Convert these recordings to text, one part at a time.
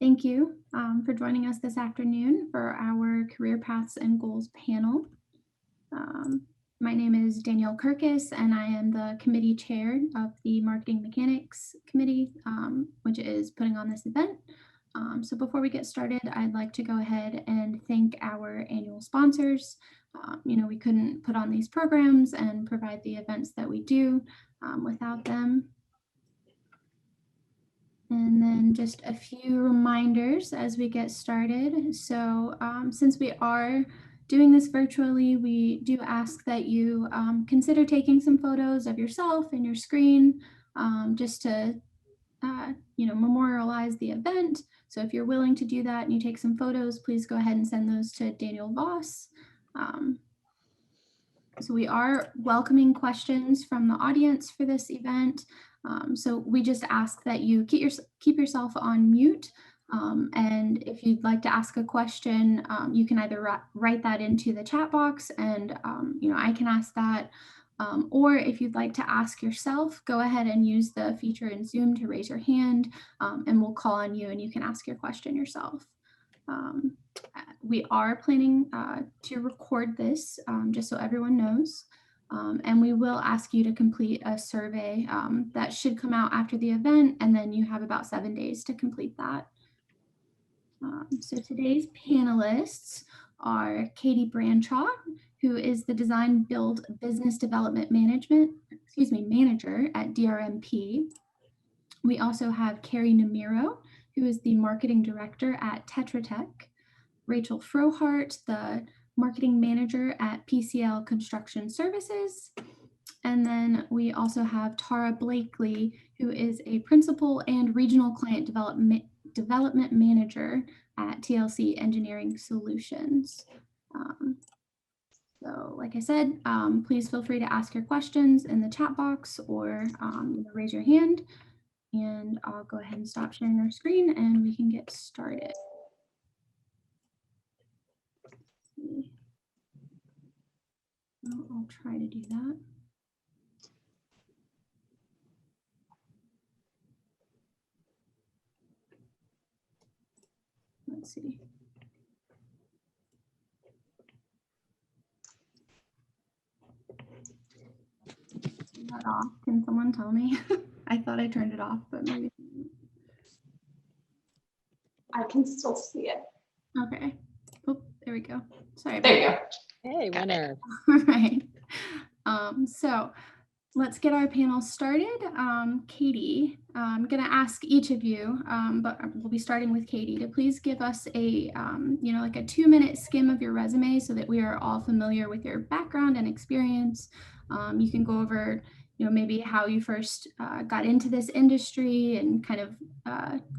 Thank you for joining us this afternoon for our Career Paths and Goals panel. My name is Danielle Kirkus, and I am the committee chair of the Marketing Mechanics Committee, which is putting on this event. So before we get started, I'd like to go ahead and thank our annual sponsors. We couldn't put on these programs and provide the events that we do without them. And then just a few reminders as we get started. So since we are doing this virtually, we do ask that you consider taking some photos of yourself and your screen just to memorialize the event. So if you're willing to do that and you take some photos, please go ahead and send those to Daniel Voss. So we are welcoming questions from the audience for this event. So we just ask that you keep yourself on mute. And if you'd like to ask a question, you can either write that into the chat box and I can ask that. Or if you'd like to ask yourself, go ahead and use the feature in Zoom to raise your hand and we'll call on you and you can ask your question yourself. We are planning to record this just so everyone knows. And we will ask you to complete a survey that should come out after the event, and then you have about 7 days to complete that. So today's panelists are Katie Brancheau, who is the Design Build Business Development Manager at DRMP. We also have Kari Nemiro, who is the Marketing Director at Tetra Tech. Rachael Frohardt, the Marketing Manager at PCL Construction Services. And then we also have Tara Bleakley, who is a Principal and Regional Client Development Manager at TLC Engineering Solutions. So like I said, please feel free to ask your questions in the chat box or raise your hand. And I'll go ahead and stop sharing our screen and we can get started. I'll try to do that. Let's see. Turn that off. Can someone tell me? I thought I turned it off, but maybe. I can still see it. Okay. Oh, there we go. Sorry. There you go. Hey, winner. All right. So let's get our panel started. Katie, I'm going to ask each of you, but we'll be starting with Katie, to please give us a, like a 2-minute skim of your resume so that we are all familiar with your background and experience. You can go over, maybe how you first got into this industry and kind of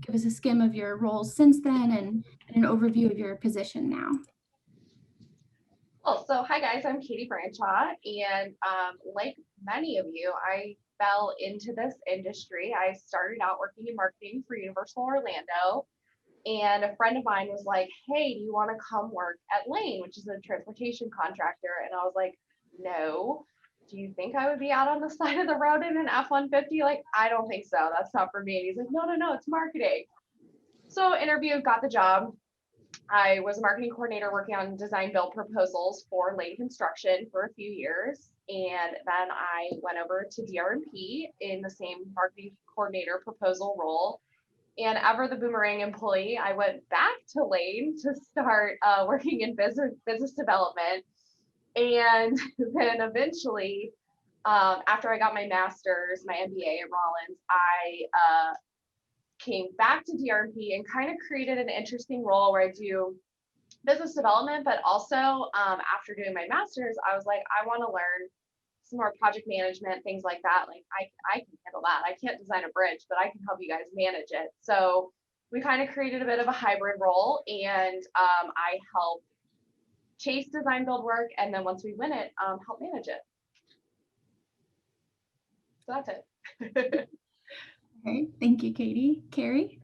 give us a skim of your roles since then and an overview of your position now. Well, so hi guys, I'm Katie Brancheau, and like many of you, I fell into this industry. I started out working in marketing for Universal Orlando, and a friend of mine was like, hey, do you want to come work at Lane, which is a transportation contractor? And I was like, no. Do you think I would be out on the side of the road in an F-150? Like, I don't think so. That's not for me. And he's like, no, it's marketing. So interviewed, got the job. I was a marketing coordinator working on design build proposals for Lane Construction for a few years. And then I went over to DRMP in the same marketing coordinator proposal role. And ever the boomerang employee, I went back to Lane to start working in business development. And then eventually, after I got my master's, my MBA at Rollins, I came back to DRMP and kind of created an interesting role where I do business development, but also after doing my master's, I was like, I want to learn some more project management, things like that. Like I can handle that. I can't design a bridge, but I can help you guys manage it. So we kind of created a bit of a hybrid role, and I help chase design build work, and then once we win it, help manage it. So that's it. Okay, thank you, Katie. Kari?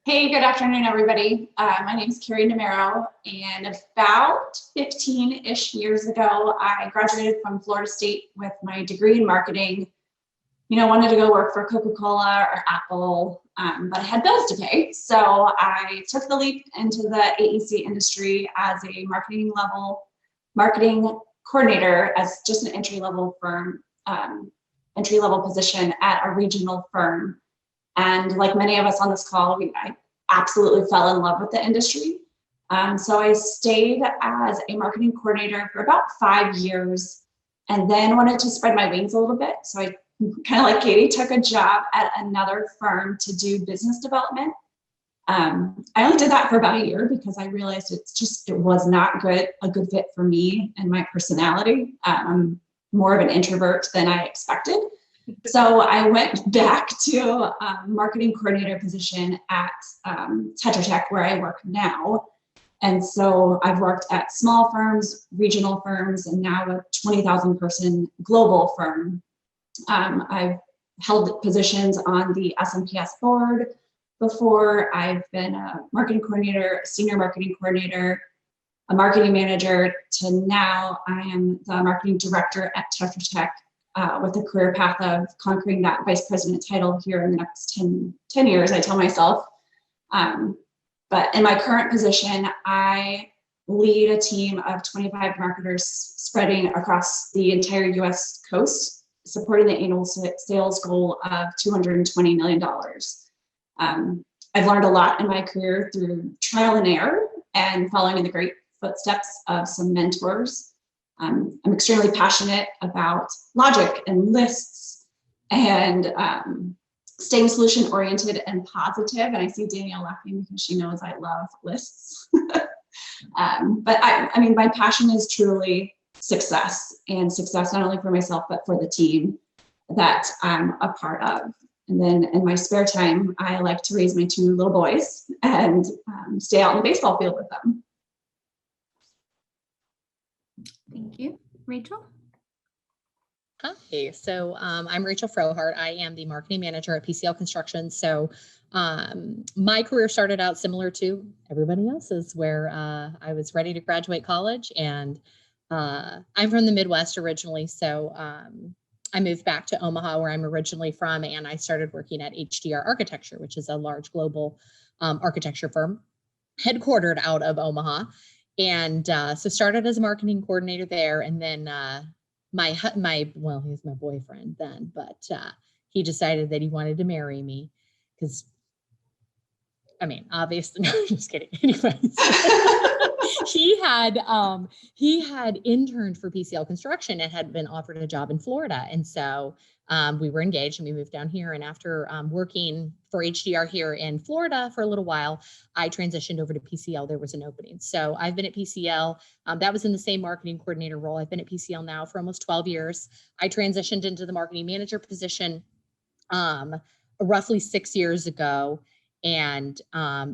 Hey, good afternoon, everybody. My name is Kari Nemiro, and about 15-ish years ago, I graduated from Florida State with my degree in marketing. Wanted to go work for Coca-Cola or Apple, but I had bills to pay. So I took the leap into the AEC industry as a marketing coordinator, as just an entry-level firm, entry-level position at a regional firm. And like many of us on this call, I absolutely fell in love with the industry. So I stayed as a marketing coordinator for about 5 years and then wanted to spread my wings a little bit. So I kind of like Katie, took a job at another firm to do business development. I only did that for about a year because I realized it was not a good fit for me and my personality. I'm more of an introvert than I expected. So I went back to a marketing coordinator position at Tetra Tech, where I work now. And so I've worked at small firms, regional firms, and now a 20,000 person global firm. I've held positions on the SMPS board before. I've been a marketing coordinator, senior marketing coordinator, a marketing manager, to now I am the marketing director at Tetra Tech, with a career path of conquering that vice president title here in the next 10 years, I tell myself. But in my current position, I lead a team of 25 marketers spreading across the entire US coast, supporting the annual sales goal of $220 million. I've learned a lot in my career through trial and error and following in the great footsteps of some mentors. I'm extremely passionate about logic and lists and staying solution oriented and positive. And I see Danielle laughing because she knows I love lists. But I mean, my passion is truly success, and success not only for myself, but for the team that I'm a part of. And then in my spare time, I like to raise my 2 little boys and stay out in the baseball field with them. Thank you. Rachel? Hi, so I'm Rachael Frohardt. I am the marketing manager at PCL Construction. So my career started out similar to everybody else's, where I was ready to graduate college, and I'm from the Midwest originally. So I moved back to Omaha, where I'm originally from, and I started working at HDR Architecture, which is a large global architecture firm headquartered out of Omaha. And so started as a marketing coordinator there. And then well, he was my boyfriend then, but he decided that he wanted to marry me because, I mean, obviously, no, just kidding. Anyways, he had interned for PCL Construction and had been offered a job in Florida. And so we were engaged and we moved down here. And after working for HDR here in Florida for a little while, I transitioned over to PCL. There was an opening. So I've been at PCL. That was in the same marketing coordinator role. I've been at PCL now for almost 12 years. I transitioned into the marketing manager position roughly 6 years ago, and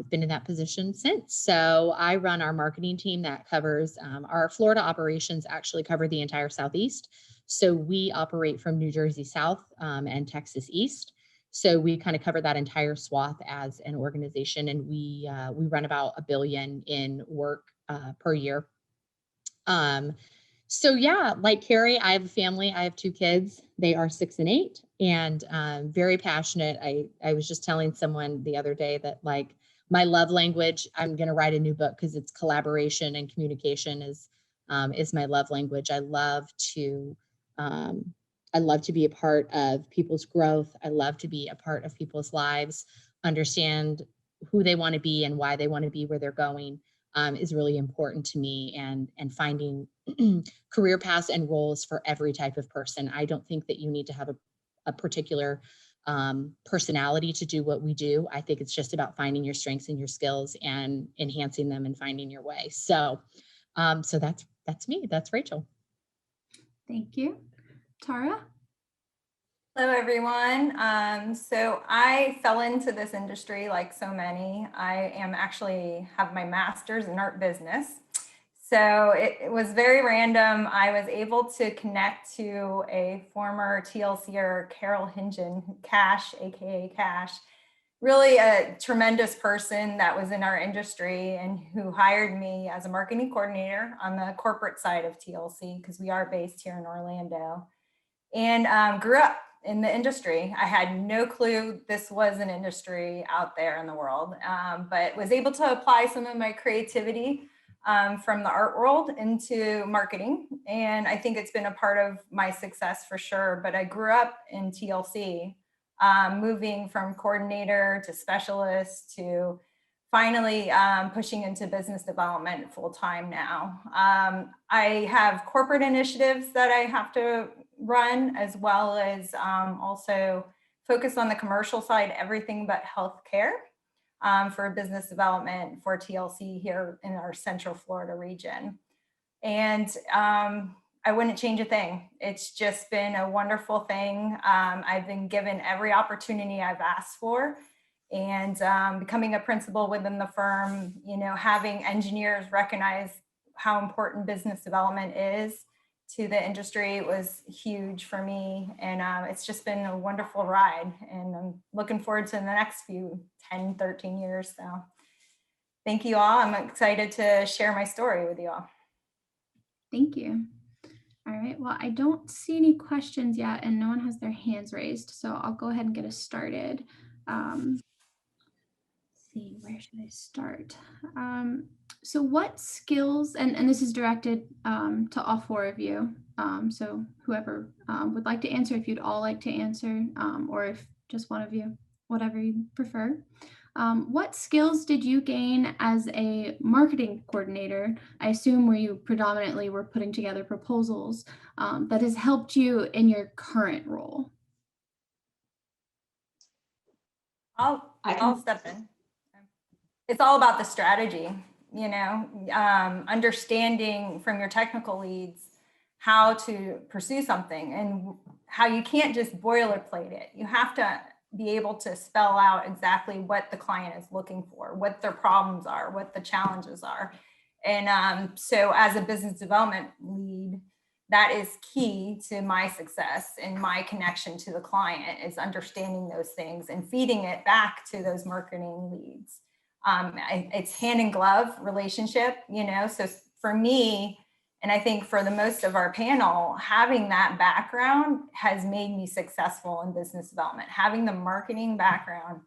been in that position since. So I run our marketing team that covers our Florida operations, actually cover the entire Southeast. So we operate from New Jersey South and Texas East. So we kind of cover that entire swath as an organization, and we run about $1 billion in work per year. So yeah, like Kari, I have a family. I have 2 kids. They are 6 and 8, and very passionate. I was just telling someone the other day that, like, my love language, I'm going to write a new book because it's collaboration and communication is my love language. I love to be a part of people's growth. I love to be a part of people's lives, understand who they want to be and why they want to be where they're going. Is really important to me, and finding career paths and roles for every type of person. I don't think that you need to have a particular personality to do what we do. I think it's just about finding your strengths and your skills and enhancing them and finding your way. So, so that's me. That's Rachael. Thank you. Tara? Hello, everyone. So I fell into this industry like so many. I have my master's in art business. So it was very random. I was able to connect to a former TLCer, Carol Hingen, Cash, AKA Cash, really a tremendous person that was in our industry and who hired me as a marketing coordinator on the corporate side of TLC, because we are based here in Orlando, and grew up in the industry. I had no clue this was an industry out there in the world, but was able to apply some of my creativity from the art world into marketing. And I think it's been a part of my success for sure. But I grew up in TLC, moving from coordinator to specialist to finally pushing into business development full time now. I have corporate initiatives that I have to run, as well as also focus on the commercial side, everything but healthcare, for business development for TLC here in our Central Florida region. And I wouldn't change a thing. It's just been a wonderful thing. I've been given every opportunity I've asked for. And becoming a principal within the firm, you know, having engineers recognize how important business development is to the industry was huge for me. And it's just been a wonderful ride. And I'm looking forward to the next few 10, 13 years. So thank you all. I'm excited to share my story with you all. Thank you. All right, well, I don't see any questions yet, and no one has their hands raised, so I'll go ahead and get us started. Let's see, where should I start? So what skills, and this is directed to all four of you, so whoever would like to answer, if you'd all like to answer, or if just one of you, whatever you prefer. What skills did you gain as a marketing coordinator, I assume where you predominantly were putting together proposals, that has helped you in your current role? I'll step in. It's all about the strategy, you know, understanding from your technical leads how to pursue something and how you can't just boilerplate it. You have to be able to spell out exactly what the client is looking for, what their problems are, what the challenges are. And so as a business development lead, that is key to my success and my connection to the client, is understanding those things and feeding it back to those marketing leads. It's hand in glove relationship, you know, so for me, and I think for the most of our panel, having that background has made me successful in business development. Having the marketing background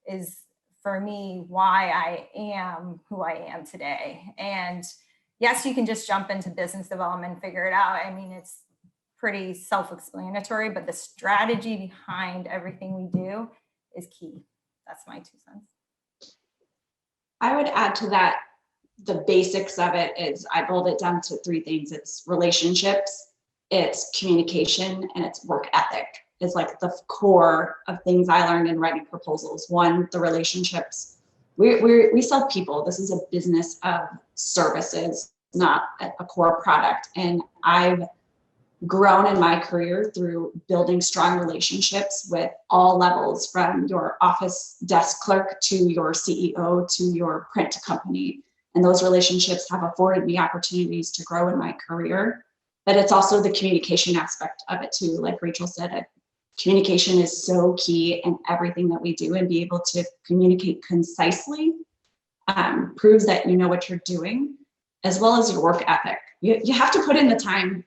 is, for me, why I am who I am today. And yes, you can just jump into business development and figure it out. I mean, it's pretty self-explanatory, but the strategy behind everything we do is key. That's my 2 cents. I would add to that, the basics of it is, I boiled it down to 3 things. It's relationships, it's communication, and it's work ethic is like the core of things I learned in writing proposals. One, the relationships. We sell people. This is a business of services, not a core product. And I've grown in my career through building strong relationships with all levels, from your office desk clerk to your CEO to your print company. And those relationships have afforded me opportunities to grow in my career. But it's also the communication aspect of it too. Like Rachel said, communication is so key in everything that we do, and be able to communicate concisely proves that you know what you're doing, as well as your work ethic. You have to put in the time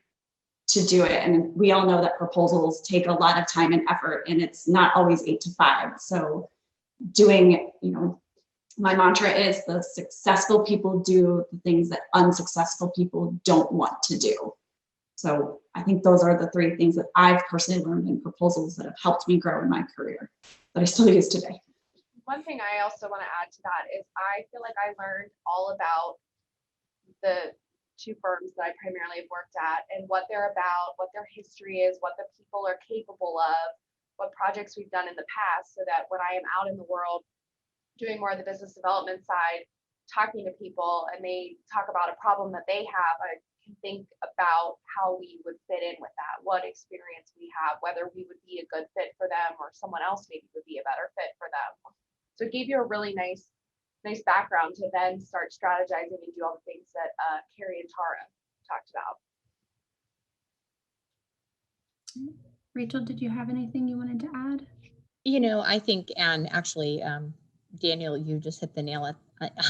to do it. And we all know that proposals take a lot of time and effort, and it's not always 8 to 5. So doing, you know, my mantra is, the successful people do the things that unsuccessful people don't want to do. So I think those are the 3 things that I've personally learned in proposals that have helped me grow in my career, that I still use today. One thing I also want to add to that is, I feel like I learned all about the 2 firms that I primarily have worked at, and what they're about, what their history is, what the people are capable of, what projects we've done in the past, so that when I am out in the world doing more of the business development side, talking to people, and they talk about a problem that they have, I can think about how we would fit in with that, what experience we have, whether we would be a good fit for them, or someone else maybe would be a better fit for them. So it gave you a really nice background to then start strategizing and do all the things that Kari and Tara talked about. Rachel, did you have anything you wanted to add? You know, I think, and actually, Daniel, you just hit the nail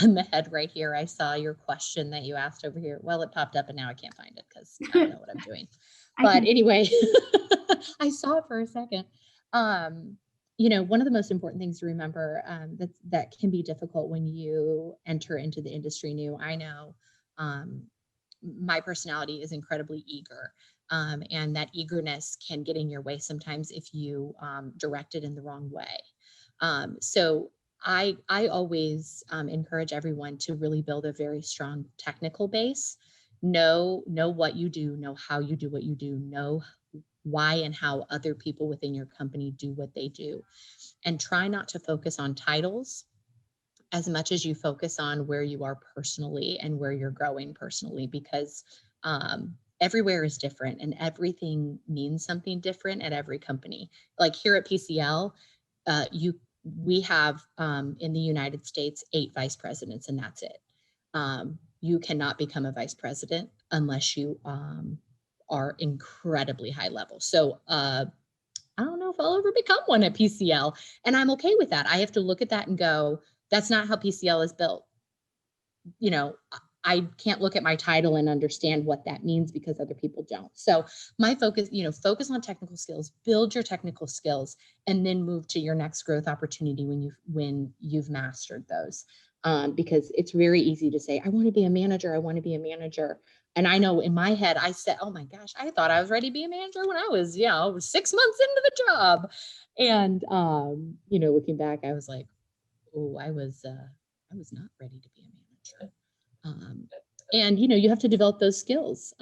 on the head right here. I saw your question that you asked over here. Well, it popped up and now I can't find it because I don't know what I'm doing. But anyway, I saw it for a second. You know, one of the most important things to remember that can be difficult when you enter into the industry new. I know my personality is incredibly eager, and that eagerness can get in your way sometimes if you direct it in the wrong way. So I always encourage everyone to really build a very strong technical base. Know what you do, know how you do what you do, know why and how other people within your company do what they do, and try not to focus on titles as much as you focus on where you are personally and where you're growing personally, because everywhere is different and everything means something different at every company. Like here at PCL, we have in the United States 8 vice presidents, and that's it. You cannot become a vice president unless you are incredibly high level. So I don't know if I'll ever become one at PCL, and I'm okay with that. I have to look at that and go, that's not how PCL is built. You know, I can't look at my title and understand what that means because other people don't. So my focus, you know, focus on technical skills, build your technical skills, and then move to your next growth opportunity when you've mastered those. Because it's very easy to say, I want to be a manager. I want to be a manager. And I know in my head, I said, oh my gosh, I thought I was ready to be a manager when I was, 6 months into the job. And, you know, looking back, I was like, oh, I was not ready to be a manager. And, you know, you have to develop those skills.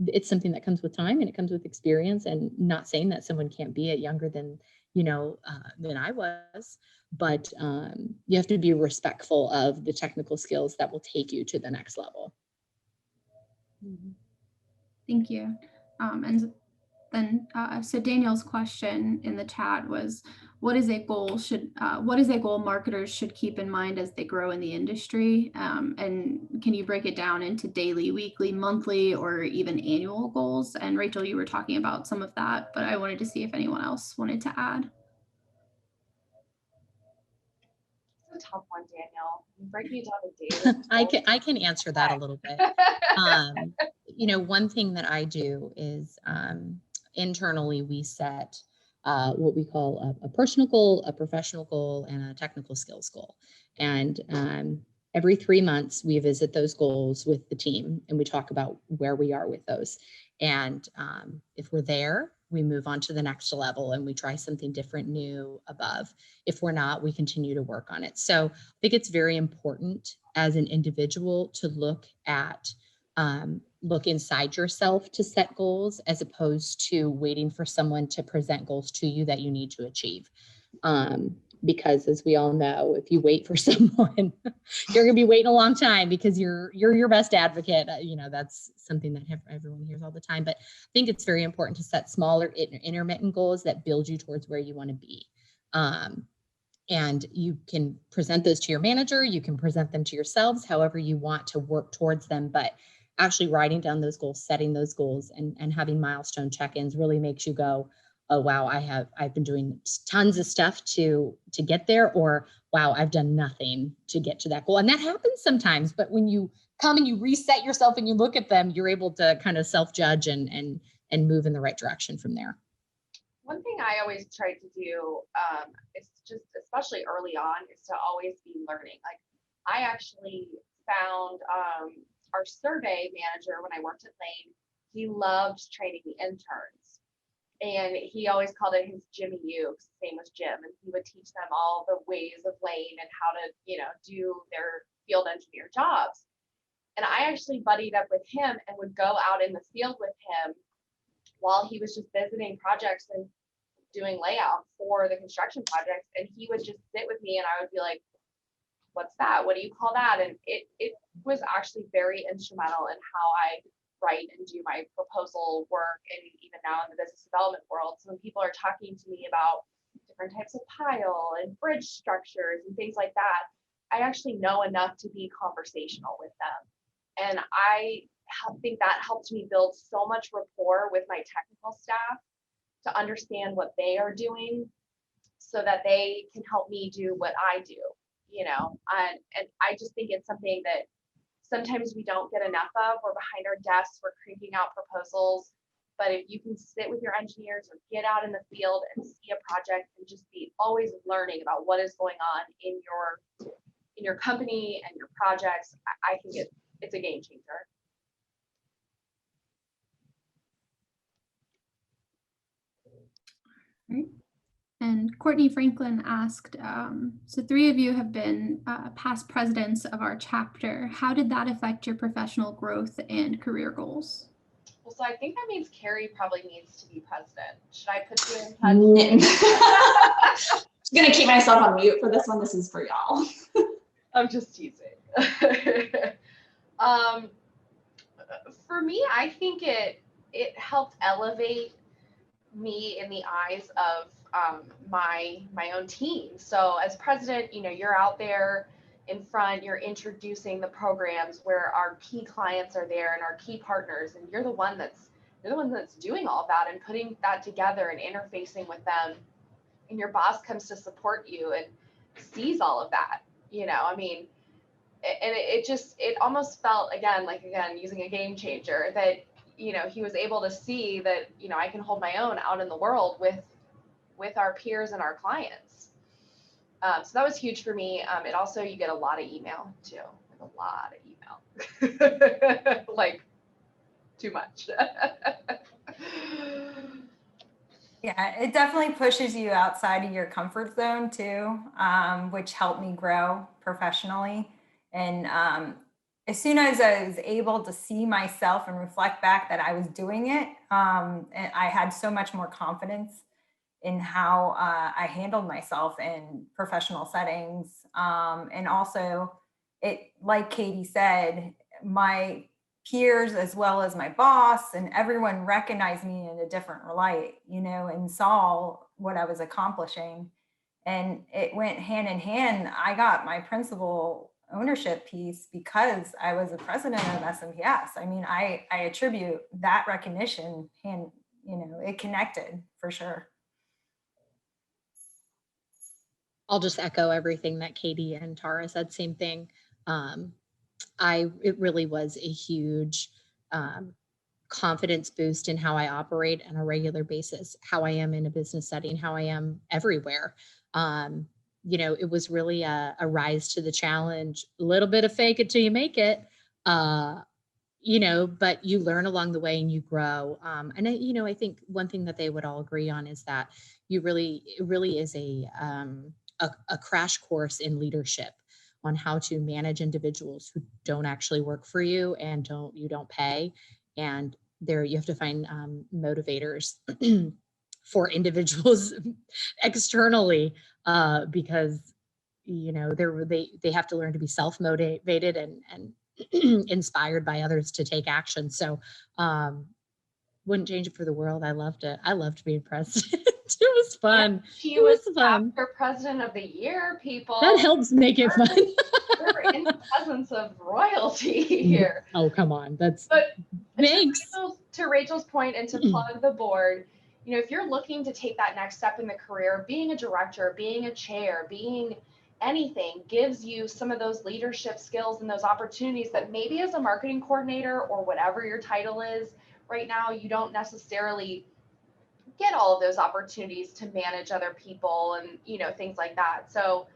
It's something that comes with time and it comes with experience, and not saying that someone can't be it younger than, than I was, but you have to be respectful of the technical skills that will take you to the next level. Thank you. And then, so Daniel's question in the chat was, what is a goal marketers should keep in mind as they grow in the industry? And can you break it down into daily, weekly, monthly, or even annual goals? And Rachel, you were talking about some of that, but I wanted to see if anyone else wanted to add. It's a tough one, Daniel. Breaking it down to daily. I can answer that a little bit. One thing that I do is internally we set what we call a personal goal, a professional goal, and a technical skills goal. And every 3 months we visit those goals with the team and we talk about where we are with those. And if we're there, we move on to the next level and we try something different, new, above. If we're not, we continue to work on it. So I think it's very important as an individual to look inside yourself to set goals, as opposed to waiting for someone to present goals to you that you need to achieve. Because as we all know, if you wait for someone, you're going to be waiting a long time because you're your best advocate. That's something that everyone hears all the time. But I think it's very important to set smaller intermittent goals that build you towards where you want to be. And you can present those to your manager. You can present them to yourselves, however you want to work towards them. But actually writing down those goals, setting those goals, and having milestone check-ins really makes you go, oh, wow, I've been doing tons of stuff to get there, or wow, I've done nothing to get to that goal. And that happens sometimes, but when you come and you reset yourself and you look at them, you're able to kind of self-judge and move in the right direction from there. One thing I always try to do, is just, especially early on, is to always be learning. Like I actually found our survey manager when I worked at Lane, he loved training the interns. And he always called it his Jimmy U, because his name was Jim, and he would teach them all the ways of Lane and how to, do their field engineer jobs. And I actually buddied up with him and would go out in the field with him while he was just visiting projects and doing layout for the construction projects. And he would just sit with me and I would be like, what's that? What do you call that? And it was actually very instrumental in how I write and do my proposal work, and even now in the business development world. So when people are talking to me about different types of pile and bridge structures and things like that, I actually know enough to be conversational with them. And I think that helped me build so much rapport with my technical staff to understand what they are doing so that they can help me do what I do, and I just think it's something that sometimes we don't get enough of. We're behind our desks, we're cranking out proposals, but if you can sit with your engineers or get out in the field and see a project and just be always learning about what is going on in your company and your projects, I think it's a game changer. Right. And Courtney Franklin asked, so 3 of you have been past presidents of our chapter. How did that affect your professional growth and career goals? Well, so I think that means Kari probably needs to be president. Should I put you in touch? I'm gonna keep myself on mute for this one. This is for y'all. I'm just teasing. For me, I think it helped elevate me in the eyes of my own team. So as president, you're out there in front, you're introducing the programs where our key clients are there and our key partners, and you're the one that's doing all that and putting that together and interfacing with them. And your boss comes to support you and sees all of that. I mean, and it almost felt again using a game changer that he was able to see that I can hold my own out in the world with our peers and our clients. So that was huge for me. It also, you get a lot of email too, like too much. Yeah, it definitely pushes you outside of your comfort zone too, which helped me grow professionally. And as soon as I was able to see myself and reflect back that I was doing it, and I had so much more confidence in how I handled myself in professional settings. And also, like Katie said, my peers as well as my boss and everyone recognized me in a different light, and saw what I was accomplishing. And it went hand in hand. I got my principal ownership piece because I was the president of SMPS. I mean, I attribute that recognition and, it connected for sure. I'll just echo everything that Katie and Tara said, same thing. It really was a huge confidence boost in how I operate on a regular basis, how I am in a business setting, how I am everywhere. It was really a rise to the challenge, a little bit of fake it till you make it, but you learn along the way and you grow. And I think one thing that they would all agree on is that it really is a crash course in leadership on how to manage individuals who don't actually work for you and you don't pay. And you have to find motivators for individuals externally, because they have to learn to be self-motivated and inspired by others to take action. So wouldn't change it for the world. I loved it. I loved being president. It was fun. She it was fun. After President of the Year, people. That helps make it fun. We're in the presence of royalty here. Oh, come on. But thanks. To Rachel's point and to plug the board, if you're looking to take that next step in the career, being a director, being a chair, being anything gives you some of those leadership skills and those opportunities that maybe as a marketing coordinator or whatever your title is right now, you don't necessarily get all of those opportunities to manage other people and things like that. So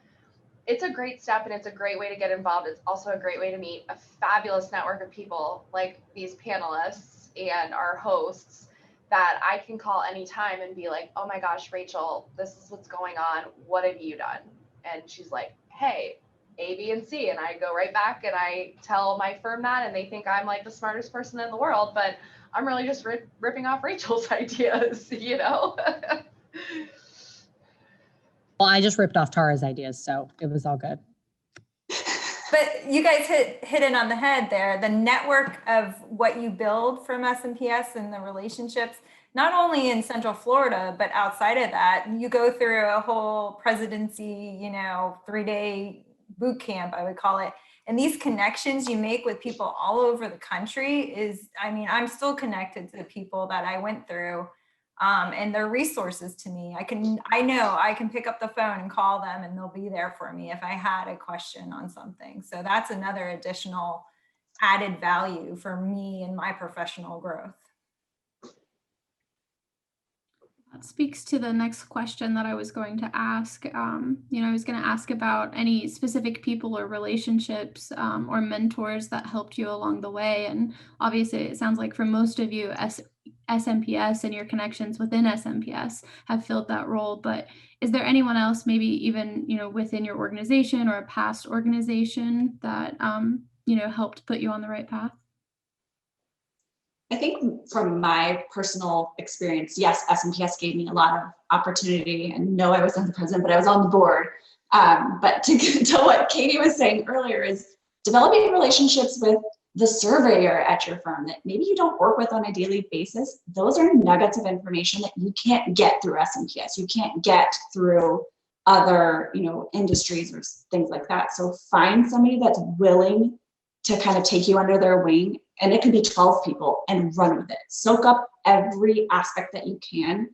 it's a great step and it's a great way to get involved. It's also a great way to meet a fabulous network of people like these panelists and our hosts that I can call anytime and be like, oh my gosh, Rachel, this is what's going on. What have you done? And she's like, hey, A, B, and C. And I go right back and I tell my firm that, and they think I'm like the smartest person in the world, but I'm really just ripping off Rachel's ideas, Well, I just ripped off Tara's ideas, so it was all good. But you guys hit it on the head there. The network of what you build from SMPS and the relationships, not only in Central Florida, but outside of that, you go through a whole presidency, 3-day boot camp, I would call it. And these connections you make with people all over the country I'm still connected to the people that I went through, and they're resources to me. I know I can pick up the phone and call them and they'll be there for me if I had a question on something. So that's another additional added value for me in my professional growth. That speaks to the next question that I was going to ask. I was going to ask about any specific people or relationships or mentors that helped you along the way. And obviously, it sounds like for most of you, SMPS and your connections within SMPS have filled that role. But is there anyone else, maybe even within your organization or a past organization that helped put you on the right path? I think from my personal experience, yes, SMPS gave me a lot of opportunity, and no, I wasn't the president, but I was on the board. But to what Katie was saying earlier is developing relationships with the surveyor at your firm that maybe you don't work with on a daily basis. Those are nuggets of information that you can't get through SMPS. You can't get through other, industries or things like that. So find somebody that's willing to kind of take you under their wing, and it could be 12 people, and run with it. Soak up every aspect that you can.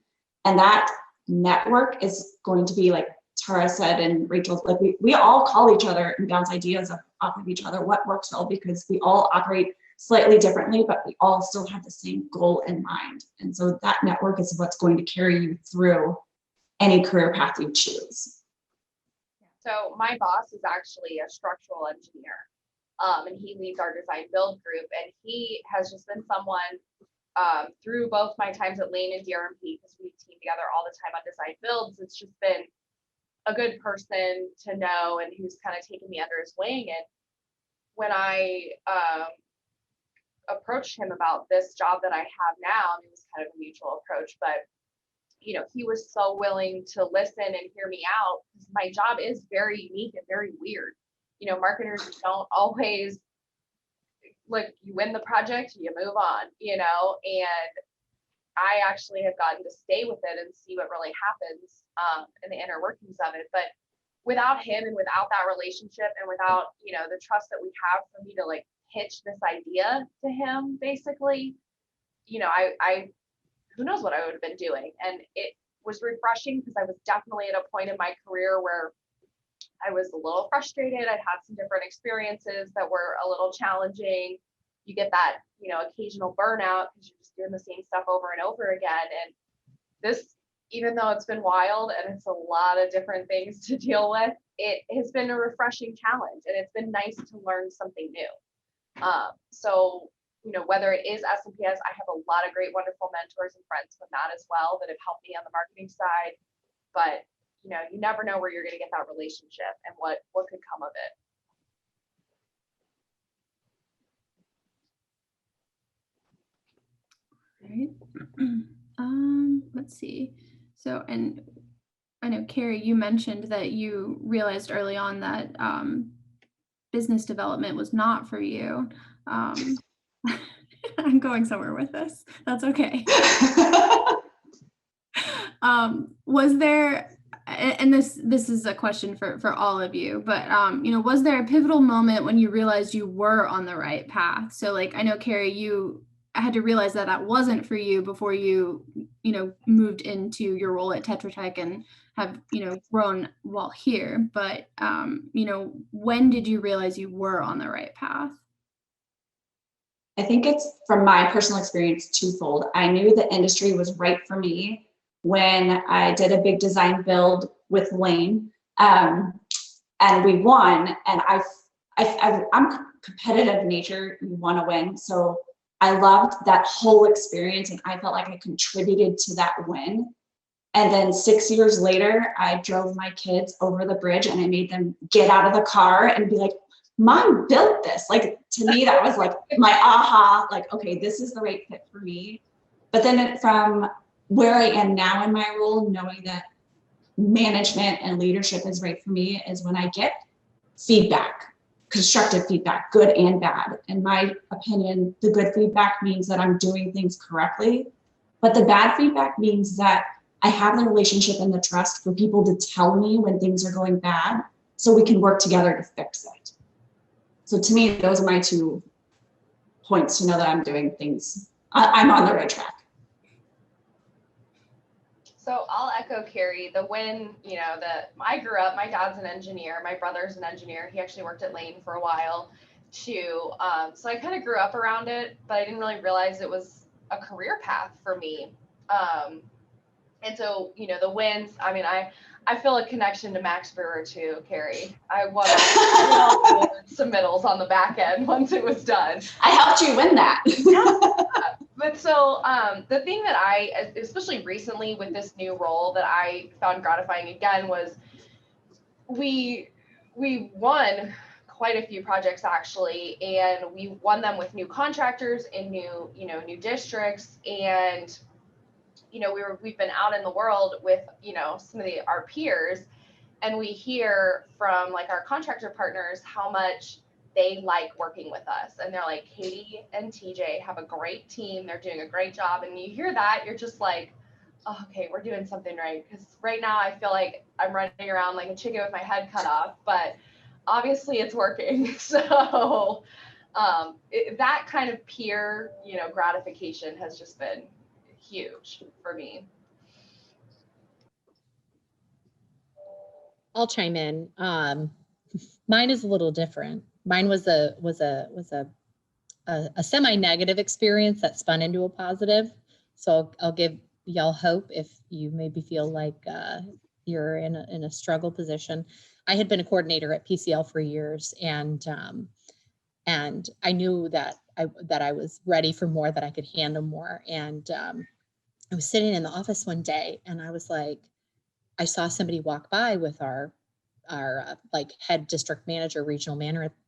And that network is going to be, like Tara said and Rachel, like we all call each other and bounce ideas off of each other, what works well, because we all operate slightly differently, but we all still have the same goal in mind. And so that network is what's going to carry you through any career path you choose. So my boss is actually a structural engineer. And he leads our design build group, and he has just been someone through both my times at Lane and DRMP, because we team together all the time on design builds. It's just been a good person to know, and who's kind of taken me under his wing. And when I approached him about this job that I have now, it was kind of a mutual approach, but he was so willing to listen and hear me out, because my job is very unique and very weird. Marketers don't always, like, you win the project, you move on, and I actually have gotten to stay with it and see what really happens in the inner workings of it. But without him and without that relationship and without, the trust that we have for me to like pitch this idea to him, basically, I who knows what I would have been doing. And it was refreshing, because I was definitely at a point in my career where I was a little frustrated. I'd had some different experiences that were a little challenging. You get that, occasional burnout because you're just doing the same stuff over and over again. And this, even though it's been wild and it's a lot of different things to deal with, it has been a refreshing challenge, and it's been nice to learn something new. So, whether it is SMPS, I have a lot of great, wonderful mentors and friends from that as well that have helped me on the marketing side. But you never know where you're going to get that relationship and what could come of it. Right. Let's see. So, and I know, Kari, you mentioned that you realized early on that business development was not for you. I'm going somewhere with this. That's okay. Was there, and this is a question for all of you, but was there a pivotal moment when you realized you were on the right path? So, like, I know, Kari, you had to realize that wasn't for you before you moved into your role at Tetra Tech and have grown while here. But when did you realize you were on the right path? I think it's, from my personal experience, twofold. I knew the industry was right for me when I did a big design build with Lane, and we won. And I'm competitive nature, you want to win. So I loved that whole experience, and I felt like I contributed to that win. And then 6 years later, I drove my kids over the bridge, and I made them get out of the car and be like, Mom built this. Like, to me, that was like my aha, like, okay, this is the right fit for me. But then from where I am now in my role, knowing that management and leadership is right for me, is when I get feedback, constructive feedback, good and bad. In my opinion, the good feedback means that I'm doing things correctly, but the bad feedback means that I have the relationship and the trust for people to tell me when things are going bad, so we can work together to fix it. So to me, those are my 2 points to know that I'm doing things, I'm on the right track. So I'll echo Kari. The win, I grew up, my dad's an engineer, my brother's an engineer. He actually worked at Lane for a while too. So I kind of grew up around it, but I didn't really realize it was a career path for me. And so, you know, the wins, I mean, I feel a connection to Max Brewer too, Kari. I won all the submittals on the back end once it was done. I helped you win that. But so the thing that I, especially recently with this new role that I found gratifying again was we won quite a few projects actually, and we won them with new contractors in new districts. And you know, we've been out in the world with, you know, some of our peers, and we hear from like our contractor partners how much they like working with us. And they're like, Katie and TJ have a great team. They're doing a great job. And you hear that, you're just like, oh, okay, we're doing something right. Because right now I feel like I'm running around like a chicken with my head cut off, but obviously it's working. So that kind of peer, you know, gratification has just been huge for me. I'll chime in. Mine is a little different. Mine was a semi-negative experience that spun into a positive. So I'll give y'all hope if you maybe feel like you're in a struggle position. I had been a coordinator at PCL for years, and I knew that I was ready for more, that I could handle more. And I was sitting in the office one day, and I was like, I saw somebody walk by with our like head district manager, regional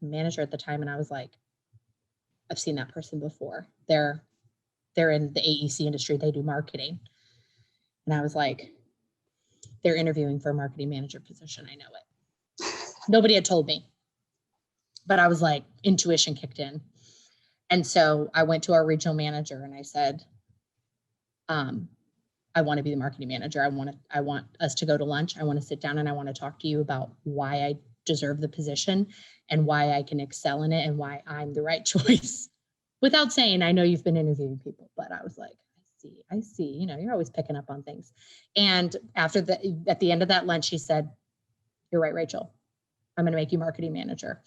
manager at the time, and I was like, I've seen that person before. They're in the AEC industry. They do marketing, and I was like, they're interviewing for a marketing manager position. I know it. Nobody had told me, but I was like, intuition kicked in. And so I went to our regional manager and I said, I want to be the marketing manager. I want us to go to lunch. I want to sit down and I want to talk to you about why I deserve the position and why I can excel in it and why I'm the right choice. Without saying, I know you've been interviewing people, but I was like, I see, you know, you're always picking up on things. And at the end of that lunch, she said, you're right, Rachel, I'm going to make you marketing manager.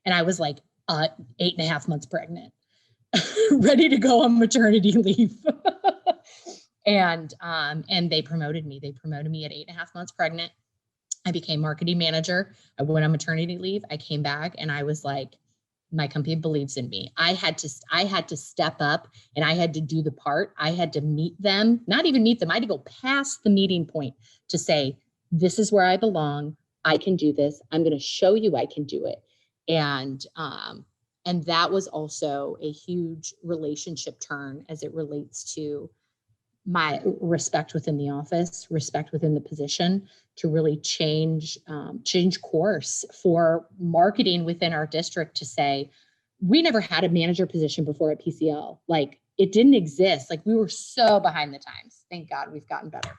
And I was like 8.5 months pregnant, ready to go on maternity leave. And they promoted me. They promoted me at 8.5 months pregnant. I became marketing manager. I went on maternity leave. I came back and I was like, my company believes in me. I had to step up and I had to do the part. I had to meet them, not even meet them. I had to go past the meeting point to say, this is where I belong. I can do this. I'm going to show you I can do it. And that was also a huge relationship turn as it relates to my respect within the office, respect within the position, to really change course for marketing within our district, to say, we never had a manager position before at PCL. Like, it didn't exist. Like, we were so behind the times. Thank God we've gotten better.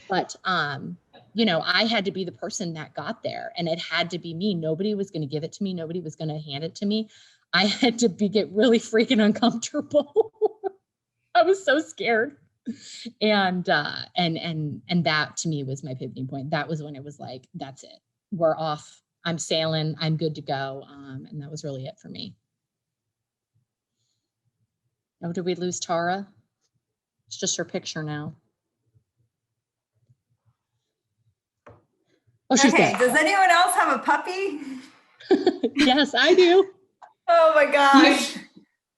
But, you know, I had to be the person that got there, and it had to be me. Nobody was going to give it to me. Nobody was going to hand it to me. I had to get really freaking uncomfortable. I was so scared. And that to me was my pivoting point. That was when it was like, that's it. We're off. I'm sailing. I'm good to go. And that was really it for me. Oh, did we lose Tara? It's just her picture now. Oh, she's okay. back. Does anyone else have a puppy? Yes, I do. Oh my gosh.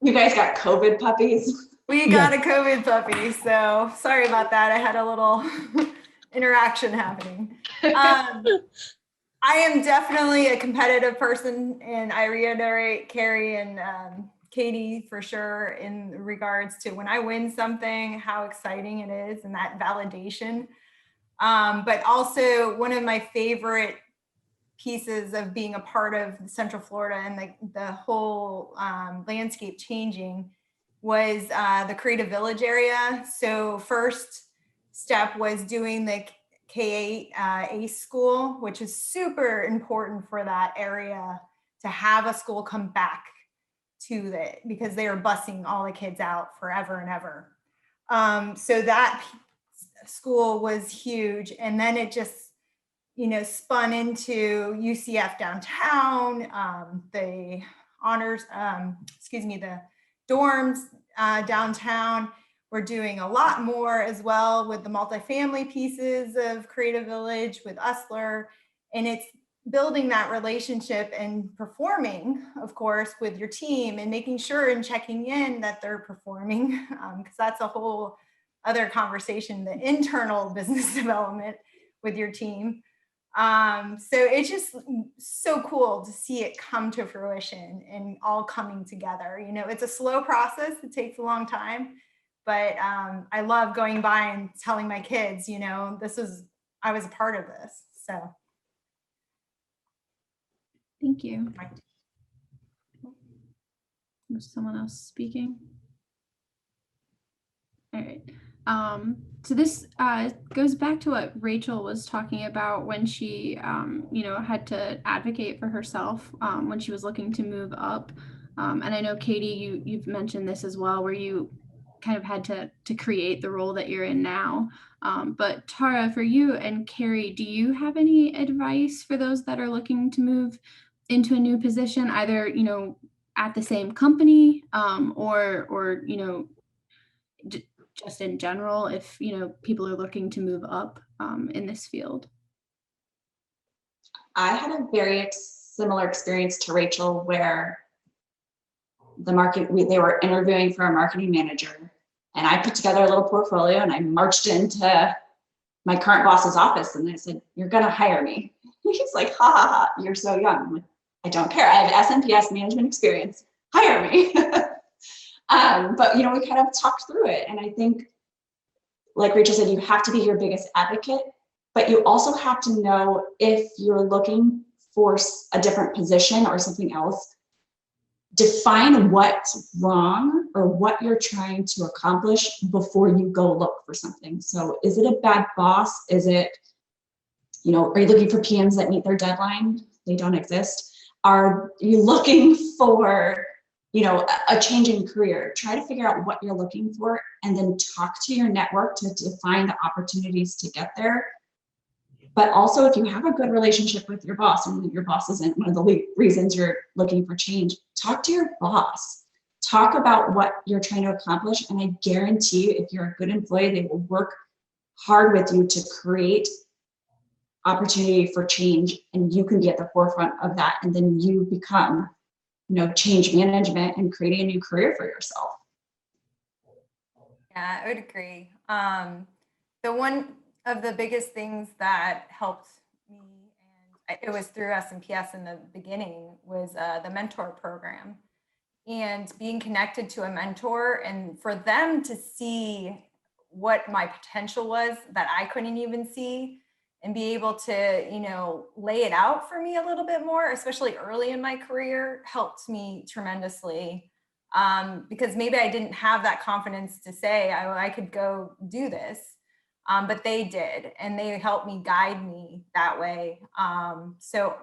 You guys got COVID puppies? We got a COVID puppy, so sorry about that. I had a little interaction happening. I am definitely a competitive person, and I reiterate Kari and Katie for sure in regards to when I win something, how exciting it is, and that validation. But also one of my favorite pieces of being a part of Central Florida and the whole landscape changing was the Creative Village area. So first step was doing the K-8 ACE school, which is super important for that area to have a school come back to it, because they are busing all the kids out forever and ever. So that school was huge. And then it just, you know, spun into UCF downtown, the honors, the dorms downtown. We're doing a lot more as well with the multifamily pieces of Creative Village with Usler. And it's building that relationship and performing, of course, with your team and making sure and checking in that they're performing, because that's a whole other conversation, the internal business development with your team. So it's just so cool to see it come to fruition and all coming together. You know, it's a slow process. It takes a long time, but I love going by and telling my kids, you know, I was a part of this. So. Thank you. Was someone else speaking? All right. So this goes back to what Rachel was talking about when she, you know, had to advocate for herself when she was looking to move up. And I know, Katie, you've mentioned this as well, where you kind of had to create the role that you're in now. But Tara, for you and Kari, do you have any advice for those that are looking to move into a new position, either, you know, at the same company or you know, just in general, if, you know, people are looking to move up in this field? I had a very similar experience to Rachel, where they were interviewing for a marketing manager, and I put together a little portfolio and I marched into my current boss's office and I said, "You're gonna hire me." He's like, "Ha ha ha, you're so young." I'm like, "I don't care. I have SMPS management experience. Hire me." But you know, we kind of talked through it, and I think, like Rachel said, you have to be your biggest advocate, but you also have to know if you're looking for a different position or something else. Define what's wrong or what you're trying to accomplish before you go look for something. So is it a bad boss? Is it, you know, are you looking for PMs that meet their deadline? They don't exist. Are you looking for, you know, a change in career? Try to figure out what you're looking for and then talk to your network to define the opportunities to get there. But also, if you have a good relationship with your boss, and your boss isn't one of the reasons you're looking for change, talk to your boss. Talk about what you're trying to accomplish. And I guarantee you, if you're a good employee, they will work hard with you to create opportunity for change, and you can be at the forefront of that. And then you become, you know, change management and creating a new career for yourself. Yeah, I would agree. The one of the biggest things that helped me, and it was through SMPS in the beginning, was the mentor program, and being connected to a mentor, and for them to see what my potential was that I couldn't even see, and be able to, you know, lay it out for me a little bit more, especially early in my career, helped me tremendously. Because maybe I didn't have that confidence to say I could go do this. But they did, and they helped me, guide me that way. So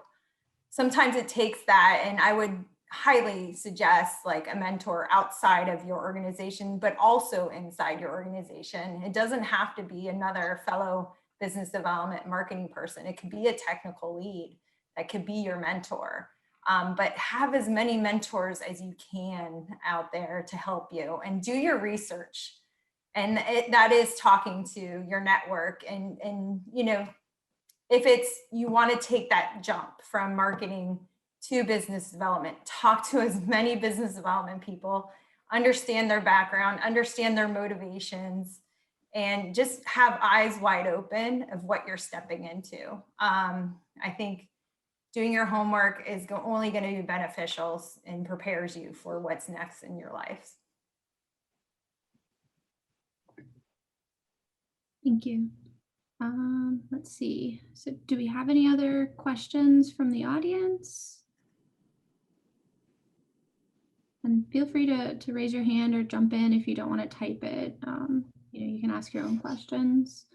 sometimes it takes that, and I would highly suggest like a mentor outside of your organization, but also inside your organization. It doesn't have to be another fellow business development marketing person. It could be a technical lead that could be your mentor. But have as many mentors as you can out there to help you, and do your research. And that is talking to your network, and you know, if it's, you want to take that jump from marketing to business development, talk to as many business development people, understand their background, understand their motivations, and just have eyes wide open of what you're stepping into. I think doing your homework is only going to be beneficial and prepares you for what's next in your life. Thank you. Let's see. So do we have any other questions from the audience? And feel free to raise your hand or jump in if you don't want to type it. You know, you can ask your own questions.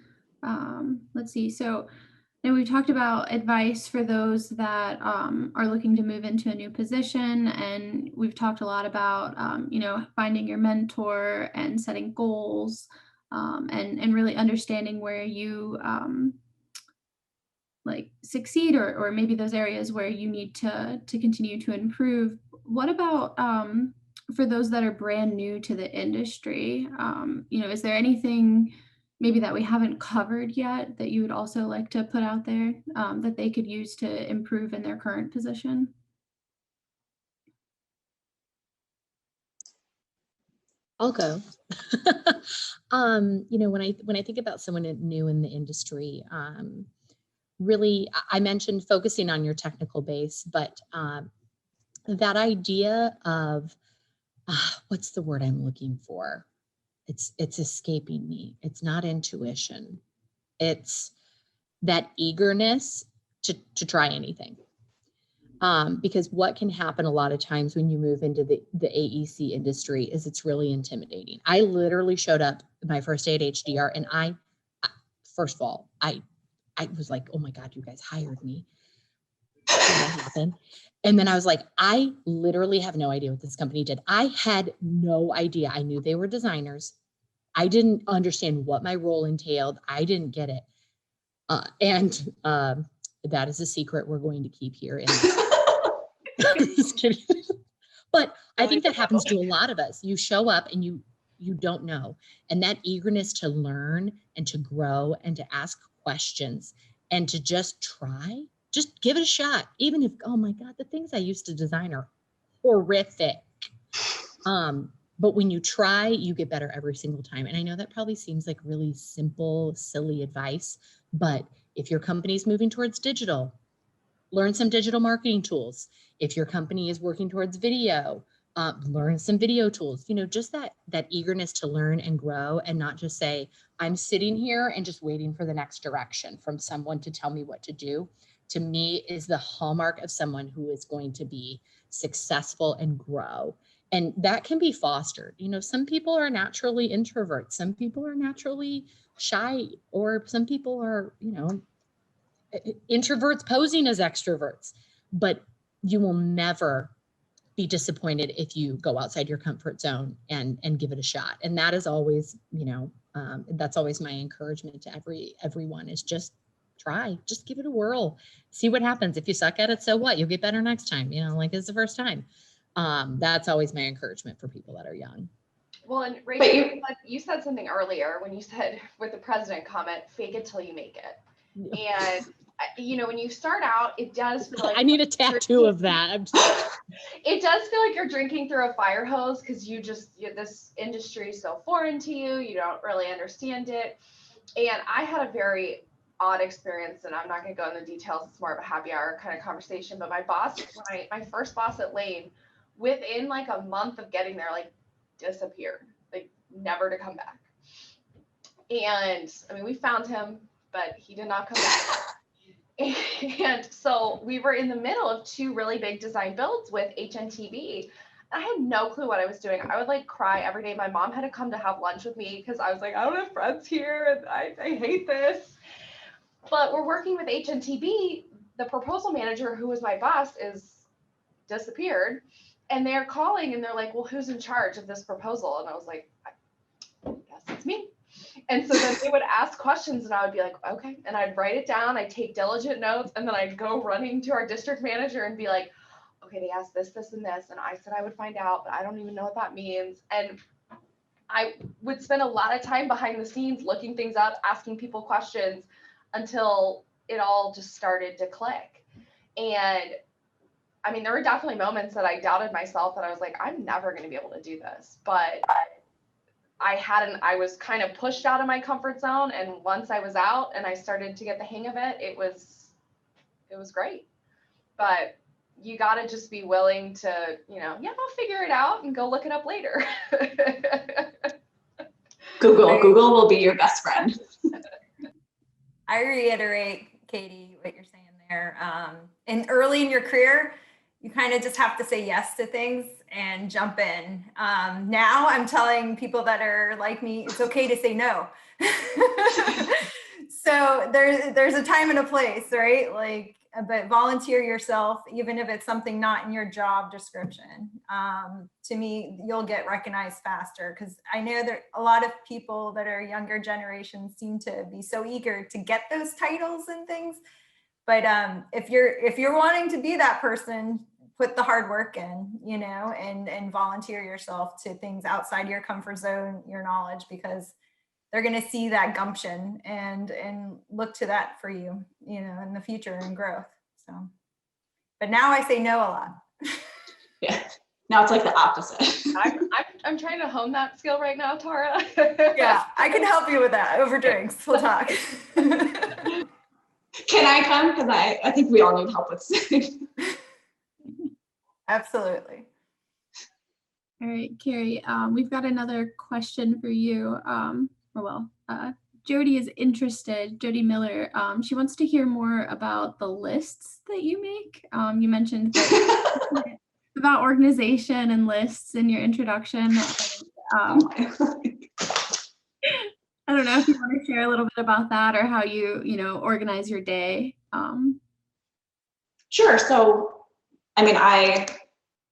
Let's see. So now we've talked about advice for those that are looking to move into a new position, and we've talked a lot about you know, finding your mentor and setting goals, and really understanding where you like succeed, or maybe those areas where you need to continue to improve. What about for those that are brand new to the industry, is there anything maybe that we haven't covered yet that you would also like to put out there that they could use to improve in their current position? I'll go. When I think about someone new in the industry, really, I mentioned focusing on your technical base, but that idea of what's the word I'm looking for? It's escaping me. It's not intuition. It's that eagerness to try anything. Because what can happen a lot of times when you move into the AEC industry is it's really intimidating. I literally showed up my first day at HDR, and I first of all, I was like, oh my God, you guys hired me. That happened. And then I was like, I literally have no idea what this company did. I had no idea. I knew they were designers. I didn't understand what my role entailed. I didn't get it. And that is a secret we're going to keep here. Just kidding. But I think that happens to a lot of us. You show up and you don't know. And that eagerness to learn and to grow and to ask questions and to just try, just give it a shot. Even if, oh my God, the things I used to design are horrific. But when you try, you get better every single time. And I know that probably seems like really simple, silly advice, but if your company's moving towards digital, learn some digital marketing tools. If your company is working towards video, learn some video tools. Just that eagerness to learn and grow, and not just say, I'm sitting here and just waiting for the next direction from someone to tell me what to do, to me is the hallmark of someone who is going to be successful and grow. And that can be fostered. Some people are naturally introverts. Some people are naturally shy, or some people are, introverts posing as extroverts. But you will never be disappointed if you go outside your comfort zone and give it a shot. And that is always, that's always my encouragement to everyone is just try, just give it a whirl, see what happens. If you suck at it, so what? You'll get better next time. Like it's the first time. That's always my encouragement for people that are young. Well, and Rachel, you said something earlier when you said with the president comment, fake it till you make it. And when you start out, it does feel like I need a tattoo of that. It does feel like you're drinking through a fire hose, because this industry is so foreign to you. You don't really understand it. And I had a very odd experience, and I'm not going to go into details. It's more of a happy hour kind of conversation. But my boss, my first boss at Lane, within like a month of getting there, like disappeared, like never to come back. And I mean, we found him, but he did not come back. And so we were in the middle of 2 really big design builds with HNTB. I had no clue what I was doing. I would like cry every day. My mom had to come to have lunch with me because I was like, I don't have friends here, and I hate this. But we're working with HNTB. The proposal manager, who was my boss, is disappeared. And they're calling and they're like, well, who's in charge of this proposal? And I was like, I guess it's me. And so then they would ask questions and I would be like, okay. And I'd write it down. I'd take diligent notes. And then I'd go running to our district manager and be like, okay, they asked this, this, and this. And I said I would find out, but I don't even know what that means. And I would spend a lot of time behind the scenes looking things up, asking people questions until it all just started to click. And I mean, there were definitely moments that I doubted myself, that I was like, I'm never going to be able to do this. But I was kind of pushed out of my comfort zone. And once I was out and I started to get the hang of it, it was great. But you got to just be willing to, I'll figure it out and go look it up later. Google will be your best friend. I reiterate, Katie, what you're saying there. And early in your career, you kind of just have to say yes to things and jump in. Now I'm telling people that are like me, it's okay to say no. So there's a time and a place, right? Like, but volunteer yourself, even if it's something not in your job description. To me, you'll get recognized faster, because I know that a lot of people that are younger generations seem to be so eager to get those titles and things. But if you're wanting to be that person, put the hard work in, you know, and volunteer yourself to things outside your comfort zone, your knowledge, because they're going to see that gumption and look to that for you, you know, in the future and growth. So, but now I say no a lot. Yeah. Now it's like the opposite. I'm trying to hone that skill right now, Tara. Yeah, I can help you with that over drinks. We'll talk. Can I come? Because I think we all need help with sitting. Absolutely. All right, Kari, we've got another question for you. Jody is interested, Jody Miller. She wants to hear more about the lists that you make. You mentioned that about organization and lists in your introduction. I don't know if you want to share a little bit about that or how you know, organize your day. Sure. So, I mean, I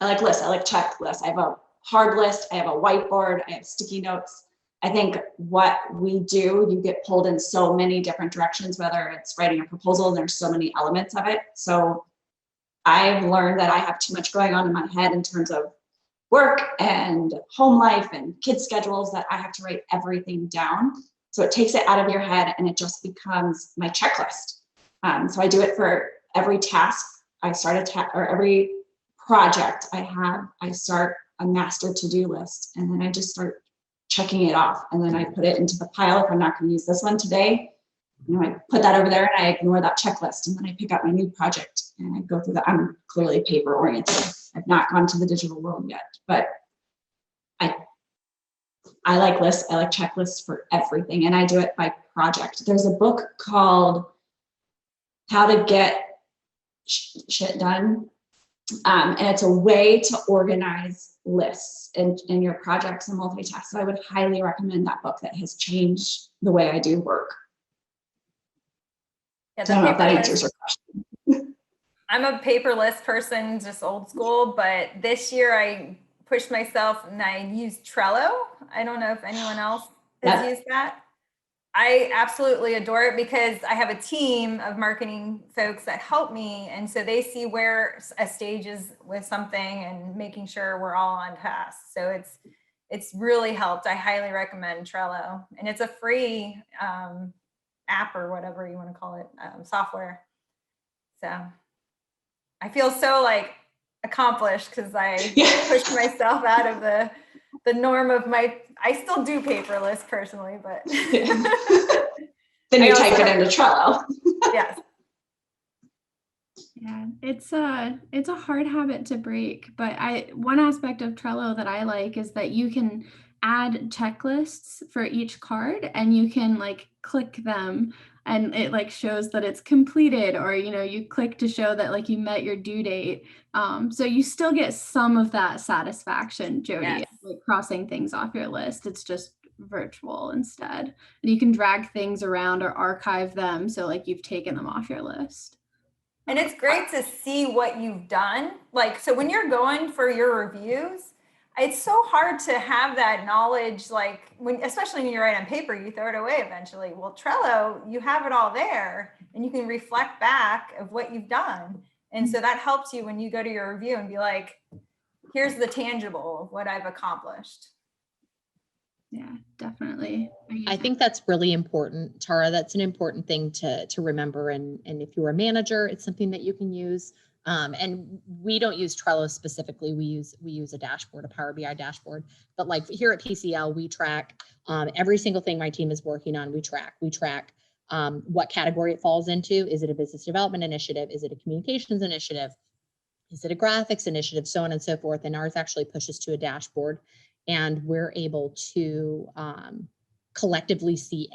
like lists. I like checklists. I have a hard list. I have a whiteboard. I have sticky notes. I think what we do, you get pulled in so many different directions, whether it's writing a proposal, and there's so many elements of it. So I've learned that I have too much going on in my head in terms of work and home life and kids' schedules that I have to write everything down. So it takes it out of your head and it just becomes my checklist. So I do it for every task. I start or every project I have, I start a master to-do list, and then I just start checking it off. And then I put it into the pile if I'm not going to use this one today. You know, I put that over there and I ignore that checklist, and then I pick up my new project and I go through that. I'm clearly paper oriented. I've not gone to the digital world yet, but I like lists. I like checklists for everything, and I do it by project. There's a book called How to Get Shit Done, and it's a way to organize lists in your projects and multitask. So I would highly recommend that book. That has changed the way I do work. Yeah, I don't know if that answers your question. I'm a paperless person, just old school, but this year I pushed myself and I used Trello. I don't know if anyone else has used that. I absolutely adore it because I have a team of marketing folks that help me. And so they see where a stage is with something and making sure we're all on task. So it's really helped. I highly recommend Trello, and it's a free app or whatever you want to call it, software. So I feel so like accomplished because I pushed myself out of the norm of I still do paperless personally, but then you type it into Trello. Yes. Yeah, it's a hard habit to break, but one aspect of Trello that I like is that you can add checklists for each card, and you can like click them and it like shows that it's completed, or you know, you click to show that like you met your due date. So you still get some of that satisfaction, Jody, Yes. like crossing things off your list. It's just virtual instead, and you can drag things around or archive them, so like you've taken them off your list. And it's great to see what you've done. Like, so when you're going for your reviews, it's so hard to have that knowledge, like especially when you write on paper, you throw it away eventually. Well, Trello, you have it all there and you can reflect back of what you've done. And so that helps you when you go to your review and be like, here's the tangible of what I've accomplished. Yeah, definitely. I think that's really important, Tara. That's an important thing to remember. And if you're a manager, it's something that you can use. And we don't use Trello specifically. We use a dashboard, a Power BI dashboard. But like here at PCL, we track every single thing my team is working on. We track what category it falls into. Is it a business development initiative? Is it a communications initiative? Is it a graphics initiative? So on and so forth. And ours actually pushes to a dashboard. And we're able to collectively see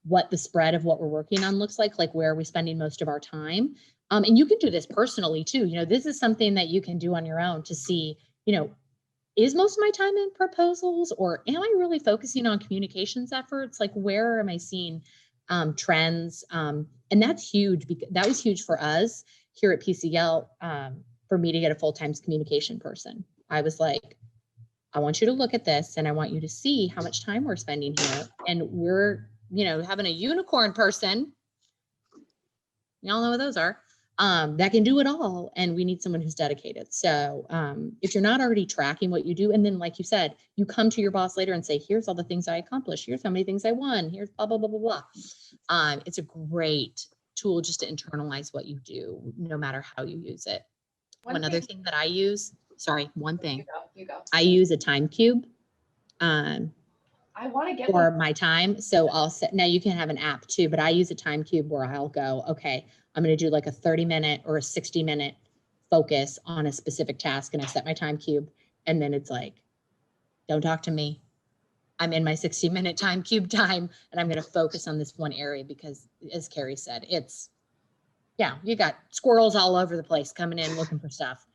what the spread of what we're working on looks like where are we spending most of our time. And you can do this personally too. You know, this is something that you can do on your own to see, you know, is most of my time in proposals, or am I really focusing on communications efforts? Like, where am I seeing trends? And that's huge, because that was huge for us here at PCL, for me to get a full-time communication person. I was like, I want you to look at this and I want you to see how much time we're spending here. And we're, you know, having a unicorn person. Y'all know what those are. that can do it all. And we need someone who's dedicated. So if you're not already tracking what you do, and then like you said, you come to your boss later and say, here's all the things I accomplished. Here's how many things I won. Here's blah, blah, blah, blah, blah. It's a great tool just to internalize what you do, no matter how you use it. One other thing that I use, one thing, You go. I use a time cube. I want to get for one. my time. So I'll set, now you can have an app too, but I use a time cube where I'll go, okay, I'm going to do like a 30-minute or a 60-minute focus on a specific task. And I set my time cube. And then it's like, don't talk to me. I'm in my 60-minute time cube time, and I'm going to focus on this one area because, as Kari said, it's, yeah, you got squirrels all over the place coming in looking for stuff.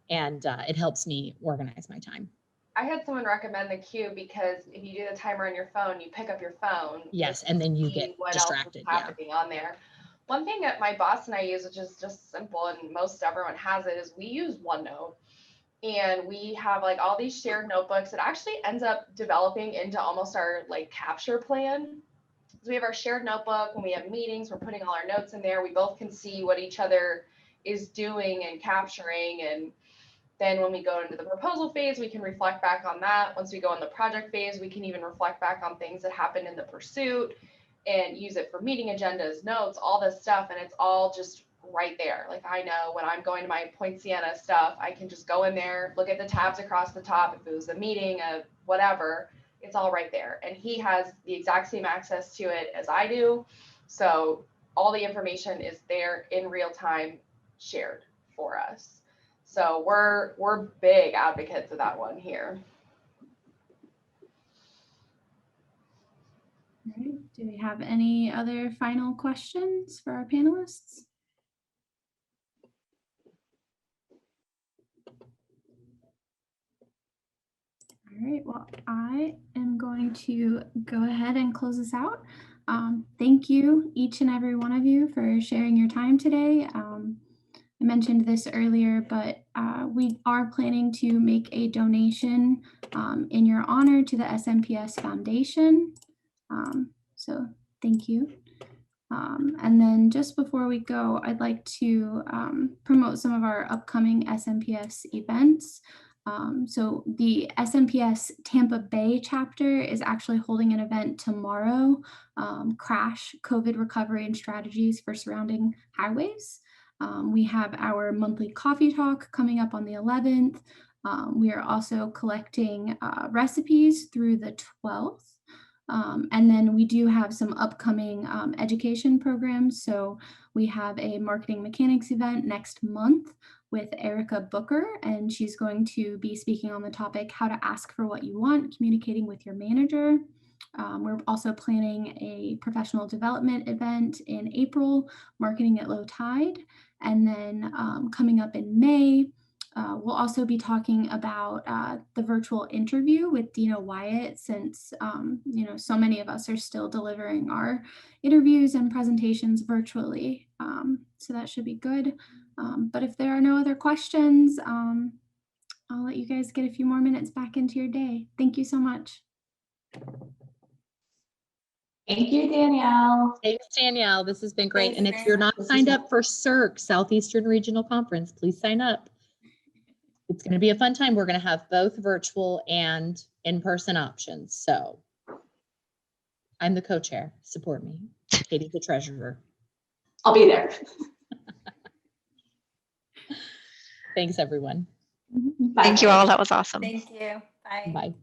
And it helps me organize my time. I had someone recommend the cube because if you do the timer on your phone, you pick up your phone. Yes, and then you get what distracted. Else is happening on there. One thing that my boss and I use, which is just simple and most everyone has it, is we use OneNote. And we have like all these shared notebooks. It actually ends up developing into almost our like capture plan. So we have our shared notebook. When we have meetings, we're putting all our notes in there. We both can see what each other is doing and capturing. And then when we go into the proposal phase, we can reflect back on that. Once we go in the project phase, we can even reflect back on things that happened in the pursuit and use it for meeting agendas, notes, all this stuff. And it's all just right there. Like I know when I'm going to my Point Siena stuff, I can just go in there, look at the tabs across the top. If it was a meeting, whatever, it's all right there. And he has the exact same access to it as I do. So all the information is there in real time, shared for us. So we're big advocates of that one here. All right. Do we have any other final questions for our panelists? All right, well, I am going to go ahead and close this out. Thank you, each and every one of you, for sharing your time today. I mentioned this earlier, but we are planning to make a donation in your honor to the SMPS Foundation. So thank you. And then just before we go, I'd like to promote some of our upcoming SMPS events. So the SMPS Tampa Bay chapter is actually holding an event tomorrow, Crash COVID Recovery and Strategies for Surrounding Highways. We have our monthly coffee talk coming up on the 11th. We are also collecting recipes through the 12th. And then we do have some upcoming education programs. So we have a marketing mechanics event next month with Erica Booker, and she's going to be speaking on the topic, how to ask for what you want, communicating with your manager. We're also planning a professional development event in April, Marketing at Low Tide. And then coming up in May, we'll also be talking about the virtual interview with Dina Wyatt, since so many of us are still delivering our interviews and presentations virtually. So that should be good. But if there are no other questions, I'll let you guys get a few more minutes back into your day. Thank you so much. Thank you, Danielle. Thanks, Danielle. This has been great. Thanks, And if you're not signed up for CIRC, Southeastern Regional Conference, please sign up. It's going to be a fun time. We're going to have both virtual and in-person options. So I'm the co-chair. Support me. Katie's the treasurer. I'll be there. Thanks, everyone. Bye. Thank you all. That was awesome. Thank you. Bye. Bye.